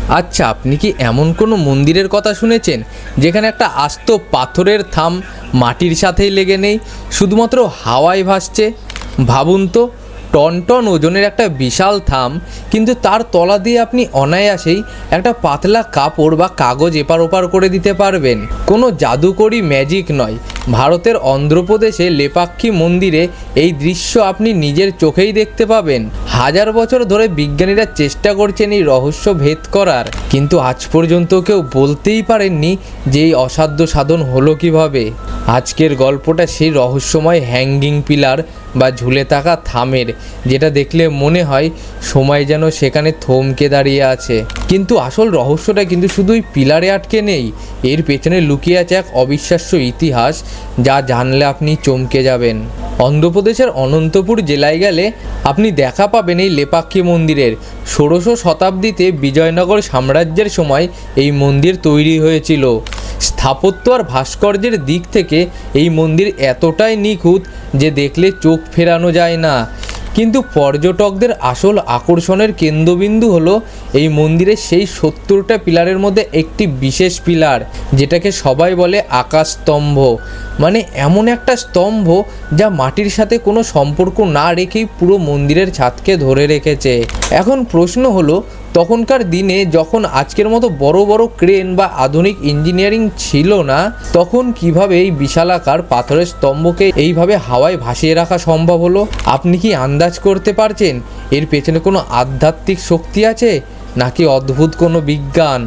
আচ্ছা, আপনি কি এমন কোনো মন্দিরের কথা শুনেছেন যেখানে একটা আস্ত পাথরের থাম মাটির সাথেই লেগে নেই, শুধুমাত্র হাওয়ায় ভাসছে? ভাবুন তো, টন টন ওজনের একটা বিশাল থাম, কিন্তু তার তলা দিয়ে আপনি অনায়াসেই একটা পাতলা কাপড় বা কাগজ এপার ওপার করে দিতে পারবেন। কোনো জাদুকরি ম্যাজিক নয়, ভারতের অন্ধ্রপ্রদেশে লেপাক্ষী মন্দিরে এই দৃশ্য আপনি নিজের চোখেই দেখতে পাবেন। হাজার বছর ধরে বিজ্ঞানীরা চেষ্টা করছেন এই রহস্য ভেদ করার, কিন্তু আজ পর্যন্ত কেউ বলতেই পারেননি যে এই অসাধ্য সাধন হলো কিভাবে। আজকের গল্পটা সেই রহস্যময় হ্যাঙ্গিং পিলার বা ঝুলে থাকা থামের, যেটা দেখলে মনে হয় সময় যেন সেখানে থমকে দাঁড়িয়ে আছে। কিন্তু আসল রহস্যটা কিন্তু শুধুই পিলারে আটকে নেই, এর পেছনে লুকিয়ে আছে এক অবিশ্বাস্য ইতিহাস যা জানলে আপনি চমকে যাবেন। অন্ধ্রপ্রদেশের অনন্তপুর জেলায় গেলে আপনি দেখা পাবেন এই লেপাক্ষী মন্দিরের। ১৬শ শতাব্দীতে বিজয়নগর সাম্রাজ্যের সময় এই মন্দির তৈরি হয়েছিল। স্থাপত্য আর ভাস্কর্যের দিক থেকে এই মন্দির এতটাই নিখুঁত যে দেখলে চোখ ফেরানো যায় না। কিন্তু পর্যটকদের আসল আকর্ষণের কেন্দ্রবিন্দু হলো এই মন্দিরের সেই ৭০টা পিলারের মধ্যে একটি বিশেষ পিলার, যেটাকে সবাই বলে আকাশ স্তম্ভ। মানে এমন একটা স্তম্ভ যা মাটির সাথে কোনো সম্পর্ক না রেখেই পুরো মন্দিরের ছাদকে ধরে রেখেছে। এখন প্রশ্ন হলো, তখনকার দিনে যখন আজকের মতো বড় বড় ক্রেন বা আধুনিক ইঞ্জিনিয়ারিং ছিল না, তখন কিভাবে এই বিশালাকার পাথরের স্তম্ভকে এইভাবে হাওয়ায় ভাসিয়ে রাখা সম্ভব হলো? আপনি কি আন্দাজ করতে পারছেন এর পেছনে কোনো আধ্যাত্মিক শক্তি আছে, নাকি অদ্ভুত কোনো বিজ্ঞান?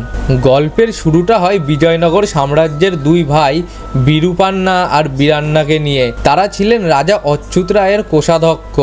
গল্পের শুরুটা হয় বিজয়নগর সাম্রাজ্যের দুই ভাই বিরূপান্না আর বীরান্নাকে নিয়ে। তারা ছিলেন রাজা অচ্যুত রায়ের কোষাধ্যক্ষ।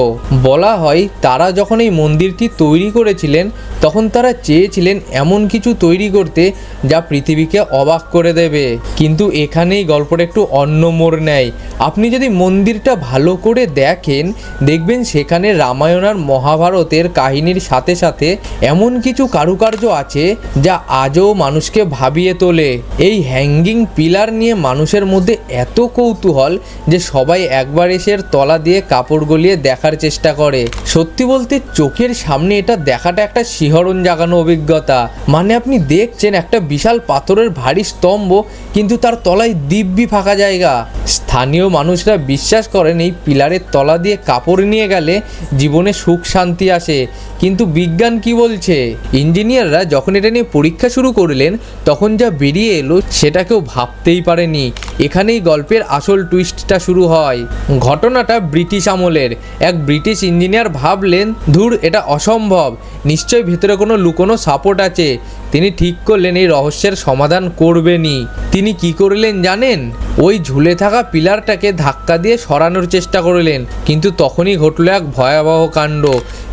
বলা হয় তারা যখন এই মন্দিরটি তৈরি করেছিলেন তখন তারা চেয়েছিলেন এমন কিছু তৈরি করতে যা পৃথিবীকে অবাক করে দেবে। কিন্তু এখানেই গল্পটা একটু অন্য মোড় নেয়। আপনি যদি মন্দিরটা ভালো করে দেখেন, দেখবেন সেখানে রামায়ণ আর মহাভারতের কাহিনীর সাথে সাথে এমন কিছু কারুকার্য আছে যা আজও মানুষকে ভাবিয়ে তোলে। এই হ্যাঙ্গিং পিলার নিয়ে মানুষের মধ্যে এত কৌতূহল যে সবাই একবার এসে তলা দিয়ে কাপড় গলিয়ে দেখার চেষ্টা করে। সত্যি বলতে চোখের সামনে এটা দেখাটা একটা শিহরণ জাগানো অভিজ্ঞতা। মানে আপনি দেখছেন একটা বিশাল পাথরের ভারী স্তম্ভ, কিন্তু তার তলায় দিব্যি ফাঁকা জায়গা। স্থানীয় মানুষরা বিশ্বাস করেন এই পিলারের তলা দিয়ে কাপড় নিয়ে গেলে জীবনে সুখ শান্তি আসে। কিন্তু বিজ্ঞান কি বলছে? ইঞ্জিনিয়াররা যখন এটা নিয়ে পরীক্ষা শুরু করলেন তখন যা বেরিয়ে এলো সেটা কেউ ভাবতেই পারেনি। এখানেই গল্পের আসল টুইস্টটা শুরু হয়। ঘটনাটা ব্রিটিশ আমলের। এক ব্রিটিশ ইঞ্জিনিয়ার ভাবলেন, ধুর, এটা অসম্ভব, নিশ্চয়ই ভেতরে কোনো লুকোনো সাপোর্ট আছে। তিনি ঠিক করলেন এই রহস্যের সমাধান করবেনই। তিনি কি করলেন জানেন? ওই ঝুলে থাকা পিলারটাকে ধাক্কা দিয়ে সরানোর চেষ্টা করলেন, কিন্তু তখনই ঘটল এক ভয়াবহ কাণ্ড।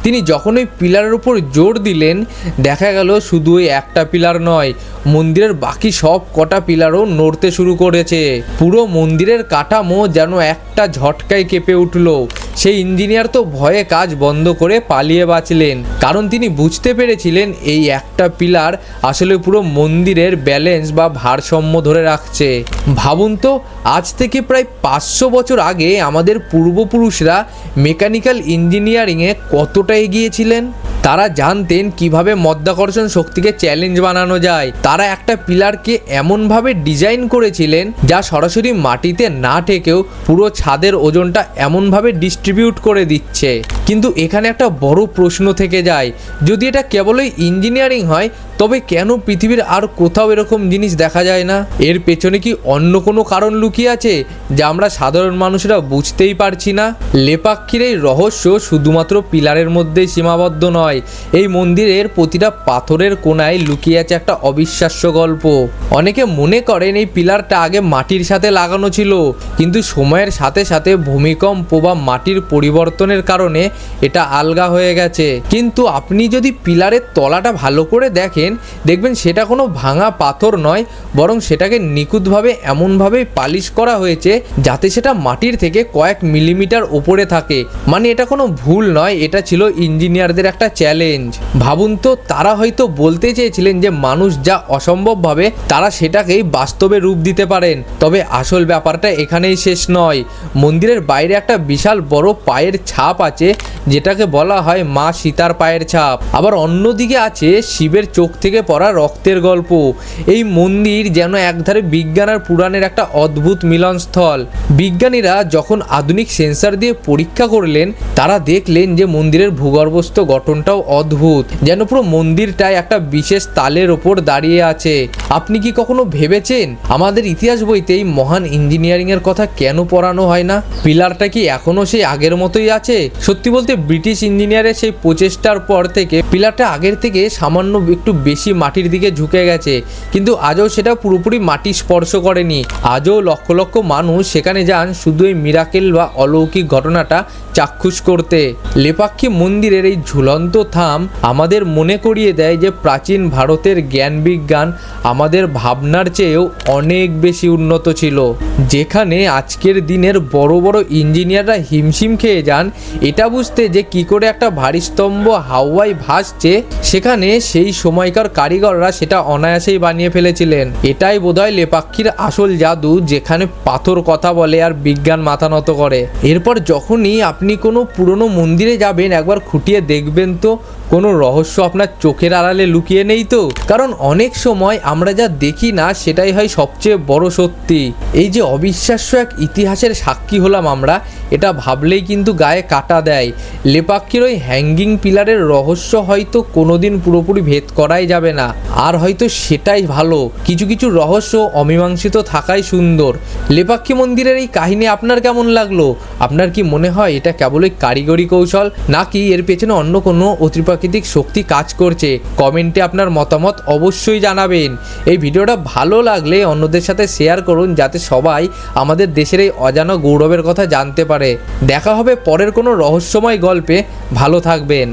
তিনি যখন ওই পিলারের উপর জোর দিলেন, দেখা গেল শুধু ওই একটা পিলার নয়, মন্দিরের বাকি সব কটা পিলারও নড়তে শুরু করেছে। পুরো মন্দিরের কাঠামো যেন একটা ঝটকায় কেঁপে উঠল। সেই ইঞ্জিনিয়ার তো ভয়ে কাজ বন্ধ করে পালিয়ে বাঁচলেন, কারণ তিনি বুঝতে পেরেছিলেন এই একটা পিলার আসলে পুরো মন্দিরের ব্যালেন্স বা ভারসাম্য ধরে রাখছে। ভাবুন তো, আজ থেকে প্রায় ৫০০ বছর আগে আমাদের পূর্বপুরুষরা মেকানিক্যাল ইঞ্জিনিয়ারিংয়ে কতটা এগিয়েছিলেন। তারা জানতেন কিভাবে মধ্যাকর্ষণ শক্তিকে চ্যালেঞ্জ বানানো যায়। তারা একটা পিলারকে এমনভাবে ডিজাইন করেছিলেন যা সরাসরি মাটিতে না ঠেকেও পুরো ছাদের ওজনটা এমনভাবে ডিস্ট্রিবিউট করে দিচ্ছে। কিন্তু এখানে একটা বড় প্রশ্ন থেকে যায়, যদি এটা কেবলই ইঞ্জিনিয়ারিং হয় তবে কেন পৃথিবীর আর কোথাও এরকম জিনিস দেখা যায় না? এর পেছনে কি অন্য কোনো কারণ লুকিয়ে আছে যা আমরা সাধারণ মানুষরা বুঝতেই পারছি না? লেপাক্ষীর এই রহস্য শুধুমাত্র পিলারের মধ্যেই সীমাবদ্ধ নয়। এই মন্দিরের প্রতিটা পাথরের কোণায় লুকিয়ে আছে একটা অবিশ্বাস্য গল্প। অনেকে মনে করেন এই পিলারটা আগে মাটির সাথে লাগানো ছিল, কিন্তু সময়ের সাথে সাথে ভূমিকম্প বা মাটির পরিবর্তনের কারণে এটা আলগা হয়ে গেছে। কিন্তু আপনি যদি পিলারের তলাটা ভালো করে দেখেন, দেখবেন সেটা কোনো ভাঙা পাথর নয়, বরং সেটাকে নিখুঁতভাবে এমনভাবে পালিশ করা হয়েছে যাতে সেটা মাটির থেকে কয়েক মিলিমিটার উপরে থাকে। মানে এটা কোনো ভুল নয়, এটা ছিল ইঞ্জিনিয়ারদের একটা চ্যালেঞ্জ। ভাবুন তো, তারা হয়তো বলতে চেয়েছিলেন যে মানুষ যা অসম্ভব ভাবে তারা সেটাকেই বাস্তবে রূপ দিতে পারেন। তবে আসল ব্যাপারটা এখানেই শেষ নয়। মন্দিরের বাইরে একটা বিশাল বড় পায়ের ছাপ আছে, যেটাকে বলা হয় মা সীতার পায়ের ছাপ। আবার অন্যদিকে আছে শিবের চোখ থেকে পড়া রক্তের গল্প। এই মন্দির যেন একধারে বিজ্ঞান আর পুরাণের একটা অদ্ভুত মিলনস্থল। বিজ্ঞানীরা যখন আধুনিক সেন্সর দিয়ে পরীক্ষা করলেন, তারা দেখলেন যে মন্দিরের ভূগর্ভস্থ গঠনটাও অদ্ভুত, যেন পুরো মন্দিরটাই একটা বিশেষ তালের ওপর দাঁড়িয়ে আছে। আপনি কি কখনো ভেবেছেন আমাদের ইতিহাস বইতে এই মহান ইঞ্জিনিয়ারিং এর কথা কেন পড়ানো হয় না? পিলারটা কি এখনো সেই আগের মতোই আছে? সত্যি বলতে ব্রিটিশ ইঞ্জিনিয়ারের সেই প্রচেষ্টার পর থেকে পিলারটা আগের থেকে সামান্য একটু বেশি মাটির দিকে ঝুঁকে গেছে, কিন্তু আজও সেটা পুরোপুরি মাটি স্পর্শ করেনি। আজও লক্ষ লক্ষ মানুষ সেখানে যান শুধু এই মিরাকেল বা অলৌকিক ঘটনাটা চাক্ষুষ করতে। লেপাক্ষী মন্দিরের এই ঝুলন্ত থাম আমাদের মনে করিয়ে দেয় যে প্রাচীন ভারতের জ্ঞান বিজ্ঞান আমাদের ভাবনার চেয়েও অনেক বেশি উন্নত ছিল। যেখানে আজকের দিনের বড় বড় ইঞ্জিনিয়াররা হিমশিম খেয়ে যান এটা বুঝতে যে কি করে একটা ভারী স্তম্ভ হাওয়ায় ভাসছে, সেখানে সেই সময়কার কারিগররা সেটা অনায়াসেই বানিয়ে ফেলেছিলেন। এটাই বোধহয় লেপাক্ষীর আসল জাদু, যেখানে পাথর কথা বলে আর বিজ্ঞান মাথা নত করে। এরপর যখনই আপনি কোনো পুরনো মন্দিরে যাবেন, একবার খুঁটিয়ে দেখবেন তো কোনো রহস্য আপনার চোখের আড়ালে লুকিয়ে নেই তো। কারণ অনেক সময় আমরা যা দেখি না সেটাই হয় সবচেয়ে বড় সত্যি। এই যে অবিশ্বাস্য এক ইতিহাসের সাক্ষী হলাম আমরা, এটা ভাবলেই কিন্তু গায়ে কাটা দেয়। লেপাক্ষীর ওই হ্যাঙ্গিং পিলারের রহস্য হয়তো কোনোদিন পুরোপুরি ভেদ করাই যাবে না, আর হয়তো সেটাই ভালো। কিছু কিছু রহস্য অমীমাংসিত থাকাই সুন্দর। লেপাক্ষী মন্দিরের এই কাহিনী আপনার কেমন লাগলো? আপনার কি মনে হয় এটা কেবলই কারিগরি কৌশল, নাকি এর পেছনে অন্য কোনো অতিপ্রাকৃতিক শক্তি কাজ করছে? কমেন্টে আপনার মতামত অবশ্যই জানাবেন। এই ভিডিওটা ভালো লাগলে অন্যদের সাথে শেয়ার করুন, যাতে সবাই আমাদের দেশের এই অজানা গৌরবের কথা জানতে পারে। দেখা হবে পরের কোনো রহস্যময় গল্পে। ভালো থাকবেন।